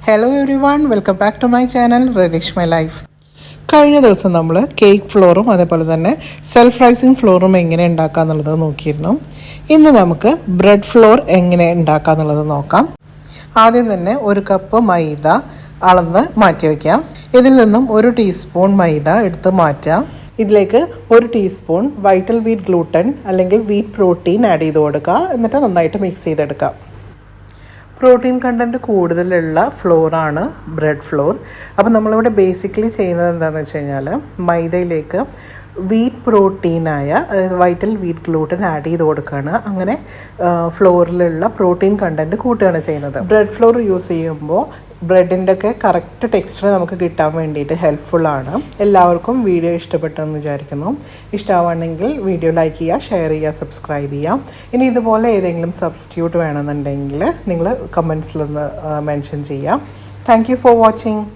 Hello everyone, welcome back to my channel relish my life. കഴിഞ്ഞ ദിവസം നമ്മൾ cake ഫ്ലോറും അതേപോലെ തന്നെ സെൽഫ് റൈസിങ് ഫ്ലോറും എങ്ങനെ ഉണ്ടാക്കുക എന്നുള്ളത് നോക്കിയിരുന്നു. ഇന്ന് നമുക്ക് ബ്രെഡ് ഫ്ലോർ എങ്ങനെ ഉണ്ടാക്കുക എന്നുള്ളത് നോക്കാം. ആദ്യം തന്നെ ഒരു കപ്പ് മൈദ അളന്ന് മാറ്റി വയ്ക്കാം. ഇതിൽ നിന്നും 1 ടീസ്പൂൺ മൈദ എടുത്ത് മാറ്റാം. ഇതിലേക്ക് 1 ടീസ്പൂൺ വൈറ്റൽ വീറ്റ് ഗ്ലൂട്ടൻ അല്ലെങ്കിൽ വീറ്റ് പ്രോട്ടീൻ ആഡ് ചെയ്ത് കൊടുക്കുക. എന്നിട്ട് നന്നായിട്ട് മിക്സ് ചെയ്തെടുക്കാം. പ്രോട്ടീൻ കണ്ടൻറ്റ് കൂടുതലുള്ള ഫ്ലോറാണ് ബ്രെഡ് ഫ്ലോർ. അപ്പോൾ നമ്മളിവിടെ ബേസിക്കലി ചെയ്യുന്നത് എന്താണെന്ന് വെച്ച് കഴിഞ്ഞാൽ മൈദയിലേക്ക് വീറ്റ് പ്രോട്ടീനായ വൈറ്റൽ വീറ്റ് ഗ്ലൂട്ടൻ ആഡ് ചെയ്ത് കൊടുക്കുകയാണ്. അങ്ങനെ ഫ്ലോറിലുള്ള പ്രോട്ടീൻ കണ്ടൻറ്റ് കൂട്ടുകയാണ് ചെയ്യുന്നത്. ബ്രെഡ് ഫ്ലോർ യൂസ് ചെയ്യുമ്പോൾ ബ്രെഡിൻ്റെ ഒക്കെ കറക്റ്റ് ടെക്സ്ചർ നമുക്ക് കിട്ടാൻ വേണ്ടിയിട്ട് ഹെൽപ്ഫുള്ളാണ്. എല്ലാവർക്കും വീഡിയോ ഇഷ്ടപ്പെട്ടെന്ന് വിചാരിക്കുന്നു. ഇഷ്ടമാണെങ്കിൽ വീഡിയോ ലൈക്ക് ചെയ്യുക, ഷെയർ ചെയ്യുക, സബ്സ്ക്രൈബ് ചെയ്യുക. ഇനി ഇതുപോലെ ഏതെങ്കിലും സബ്സ്റ്റിറ്റ്യൂട്ട് വേണമെന്നുണ്ടെങ്കിൽ നിങ്ങൾ കമൻസിലൊന്ന് മെൻഷൻ ചെയ്യുക. Thank you for watching.